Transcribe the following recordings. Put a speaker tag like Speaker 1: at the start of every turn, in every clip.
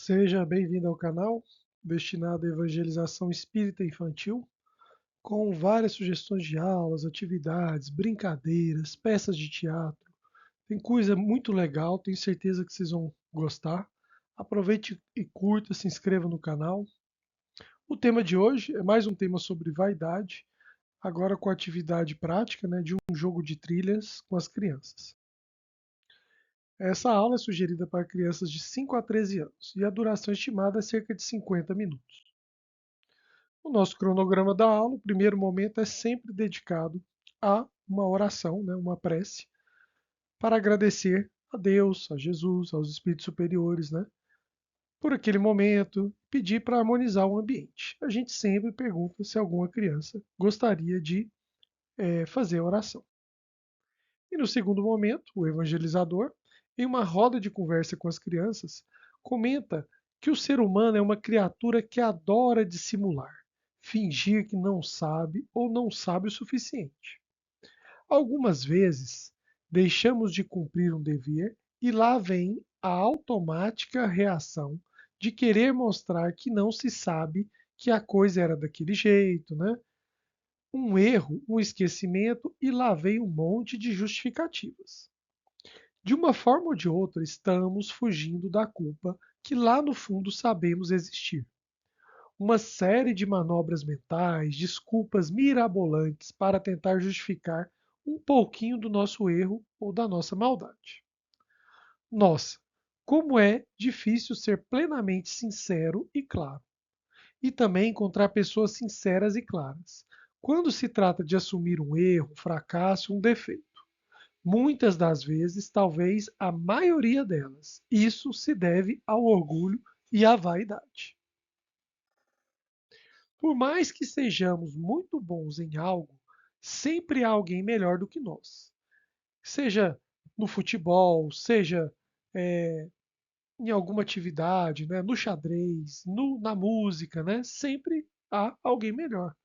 Speaker 1: Seja bem-vindo ao canal destinado à evangelização espírita infantil, com várias sugestões de aulas, atividades, brincadeiras, peças de teatro. Tem coisa muito legal, tenho certeza que vocês vão gostar. Aproveite e curta, se inscreva no canal. O tema de hoje é mais um tema sobre vaidade, agora com atividade prática, né, de um jogo de trilhas com as crianças. Essa aula é sugerida para crianças de 5 a 13 anos e a duração estimada é cerca de 50 minutos. O nosso cronograma da aula, o primeiro momento é sempre dedicado a uma oração, né, uma prece, para agradecer a Deus, a Jesus, aos espíritos superiores, né, por aquele momento, pedir para harmonizar o ambiente. A gente sempre pergunta se alguma criança gostaria de fazer a oração. E no segundo momento, o evangelizador, em uma roda de conversa com as crianças, comenta que o ser humano é uma criatura que adora dissimular, fingir que não sabe ou não sabe o suficiente. Algumas vezes, deixamos de cumprir um dever e lá vem a automática reação de querer mostrar que não se sabe que a coisa era daquele jeito, né? Um erro, um esquecimento e lá vem um monte de justificativas. De uma forma ou de outra, estamos fugindo da culpa que lá no fundo sabemos existir. Uma série de manobras mentais, desculpas mirabolantes para tentar justificar um pouquinho do nosso erro ou da nossa maldade. Nossa, como é difícil ser plenamente sincero e claro. E também encontrar pessoas sinceras e claras. Quando se trata de assumir um erro, um fracasso, um defeito. Muitas das vezes, talvez a maioria delas, isso se deve ao orgulho e à vaidade. Por mais que sejamos muito bons em algo, sempre há alguém melhor do que nós. Seja no futebol, seja em alguma atividade, né, no xadrez, na música, né, sempre há alguém melhor.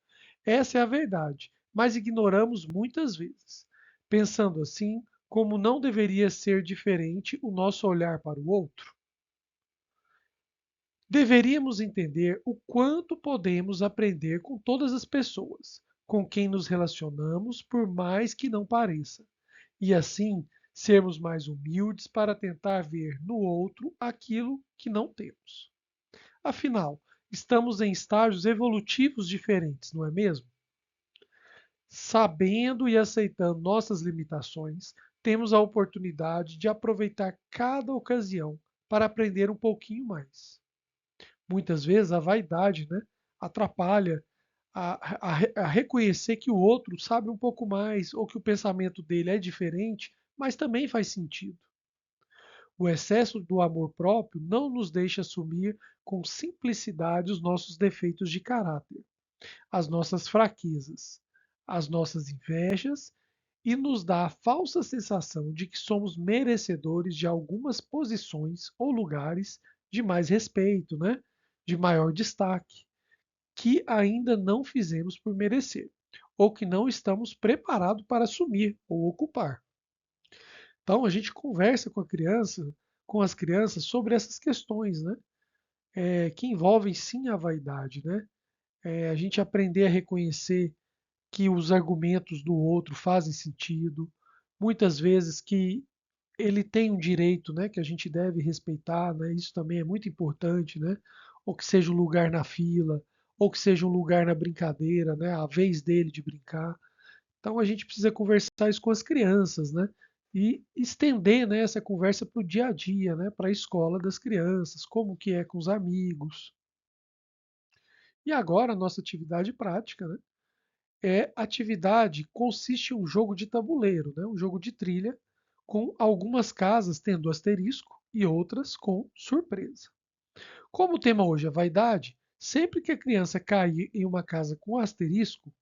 Speaker 1: Essa é a verdade, mas ignoramos muitas vezes. Pensando assim, como não deveria ser diferente o nosso olhar para o outro, deveríamos entender o quanto podemos aprender com todas as pessoas com quem nos relacionamos, por mais que não pareça, e assim sermos mais humildes para tentar ver no outro aquilo que não temos. Afinal, estamos em estágios evolutivos diferentes, não é mesmo? Sabendo e aceitando nossas limitações, temos a oportunidade de aproveitar cada ocasião para aprender um pouquinho mais. Muitas vezes a vaidade, né, atrapalha a reconhecer que o outro sabe um pouco mais ou que o pensamento dele é diferente, mas também faz sentido. O excesso do amor próprio não nos deixa assumir com simplicidade os nossos defeitos de caráter, as nossas fraquezas, as nossas invejas e nos dá a falsa sensação de que somos merecedores de algumas posições ou lugares de mais respeito, né? De maior destaque, que ainda não fizemos por merecer, ou que não estamos preparados para assumir ou ocupar. Então a gente conversa com a criança, com as crianças sobre essas questões, né? Que envolvem sim a vaidade, né? A gente aprender a reconhecer que os argumentos do outro fazem sentido, muitas vezes que ele tem um direito, né, que a gente deve respeitar, né, isso também é muito importante, né, ou que seja um lugar na fila, ou que seja um lugar na brincadeira, né, a vez dele de brincar. Então a gente precisa conversar isso com as crianças, né, e estender, né, essa conversa para o dia a dia, né, para a escola das crianças, como que é com os amigos. E agora a nossa atividade prática, né, atividade consiste em um jogo de tabuleiro, né? Um jogo de trilha, com algumas casas tendo asterisco e outras com surpresa. Como o tema hoje é vaidade, sempre que a criança cair em uma casa com asterisco,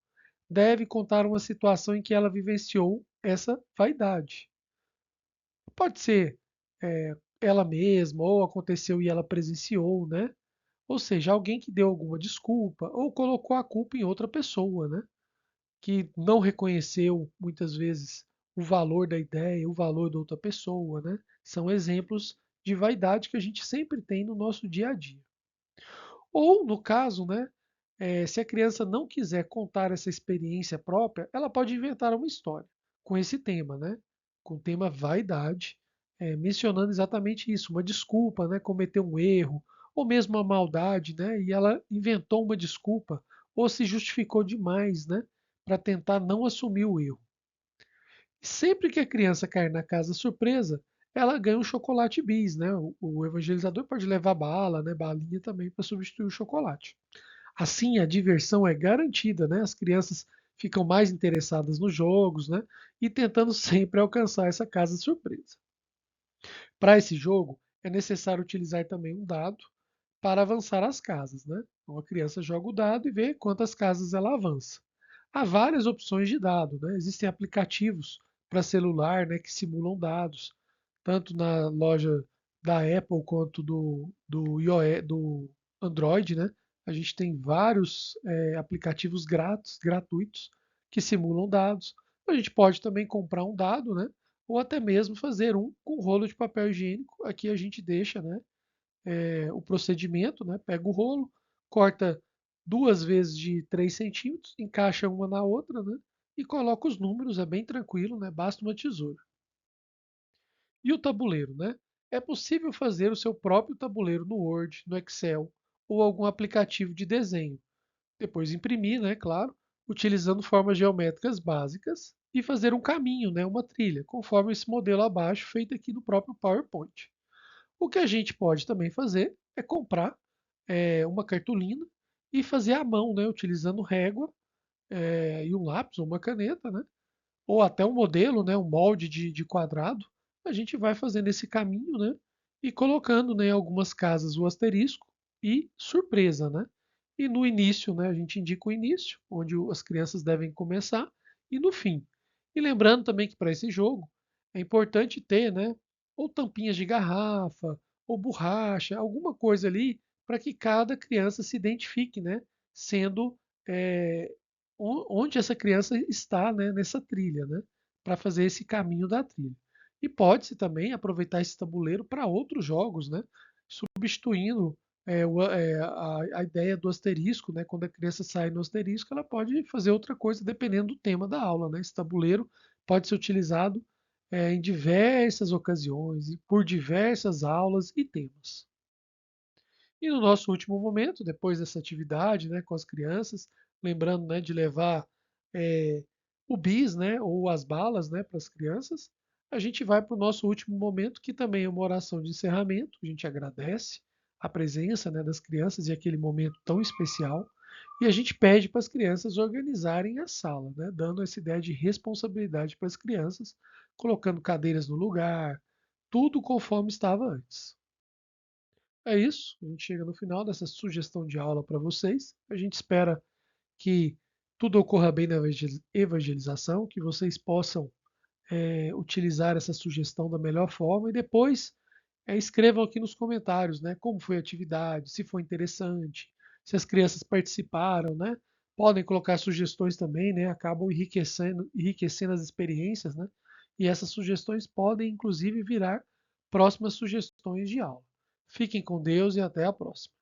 Speaker 1: deve contar uma situação em que ela vivenciou essa vaidade. Pode ser ela mesma, ou aconteceu e ela presenciou, né? Ou seja, alguém que deu alguma desculpa ou colocou a culpa em outra pessoa, né? Que não reconheceu muitas vezes o valor da ideia, o valor da outra pessoa, né? São exemplos de vaidade que a gente sempre tem no nosso dia a dia. Ou, no caso, né, se a criança não quiser contar essa experiência própria, ela pode inventar uma história com esse tema, né? Com o tema vaidade, mencionando exatamente isso, uma desculpa, né? Cometeu um erro, ou mesmo uma maldade, né? E ela inventou uma desculpa, ou se justificou demais, né? Para tentar não assumir o erro. E sempre que a criança cair na casa surpresa, ela ganha um chocolate bis, né? O evangelizador pode levar bala, né? Balinha também para substituir o chocolate. Assim, a diversão é garantida, né? As crianças ficam mais interessadas nos jogos, né? E tentando sempre alcançar essa casa surpresa. Para esse jogo, é necessário utilizar também um dado para avançar as casas, né? Então a criança joga o dado e vê quantas casas ela avança. Há várias opções de dado, né? Existem aplicativos para celular, né, que simulam dados, tanto na loja da Apple quanto do iOS, do Android, né? A gente tem vários aplicativos gratuitos que simulam dados. A gente pode também comprar um dado, né? Ou até mesmo fazer um com rolo de papel higiênico. Aqui a gente deixa, né, o procedimento, né? Pega o rolo, corta duas vezes de 3 centímetros, encaixa uma na outra, né? E coloca os números, é bem tranquilo, né? Basta uma tesoura. E o tabuleiro, né? É possível fazer o seu próprio tabuleiro no Word, no Excel ou algum aplicativo de desenho. Depois imprimir, né? Claro, utilizando formas geométricas básicas e fazer um caminho, né? Uma trilha, conforme esse modelo abaixo, feito aqui no próprio PowerPoint. O que a gente pode também fazer é comprar uma cartolina e fazer à mão, né, utilizando régua e um lápis ou uma caneta, né, ou até um modelo, né, um molde de quadrado. A gente vai fazendo esse caminho, né, e colocando, né, em algumas casas o asterisco e surpresa, né. E no início, né, a gente indica o início, onde as crianças devem começar, e no fim. E lembrando também que para esse jogo é importante ter, né, ou tampinhas de garrafa, ou borracha, alguma coisa ali para que cada criança se identifique, né, sendo é, onde essa criança está, né, nessa trilha, né, para fazer esse caminho da trilha. E pode-se também aproveitar esse tabuleiro para outros jogos, né, substituindo a ideia do asterisco, né, quando a criança sai no asterisco, ela pode fazer outra coisa dependendo do tema da aula. Né? Esse tabuleiro pode ser utilizado em diversas ocasiões, e por diversas aulas e temas. E no nosso último momento, depois dessa atividade, né, com as crianças, lembrando, né, de levar é, o bis, né, ou as balas, né, para as crianças, a gente vai para o nosso último momento, que também é uma oração de encerramento. A gente agradece a presença, né, das crianças e aquele momento tão especial. E a gente pede para as crianças organizarem a sala, né, dando essa ideia de responsabilidade para as crianças, colocando cadeiras no lugar, tudo conforme estava antes. É isso, a gente chega no final dessa sugestão de aula para vocês. A gente espera que tudo ocorra bem na evangelização, que vocês possam utilizar essa sugestão da melhor forma e depois escrevam aqui nos comentários, né, como foi a atividade, se foi interessante, se as crianças participaram, né? Podem colocar sugestões também, né? Acabam enriquecendo as experiências, né? E essas sugestões podem, inclusive, virar próximas sugestões de aula. Fiquem com Deus e até a próxima.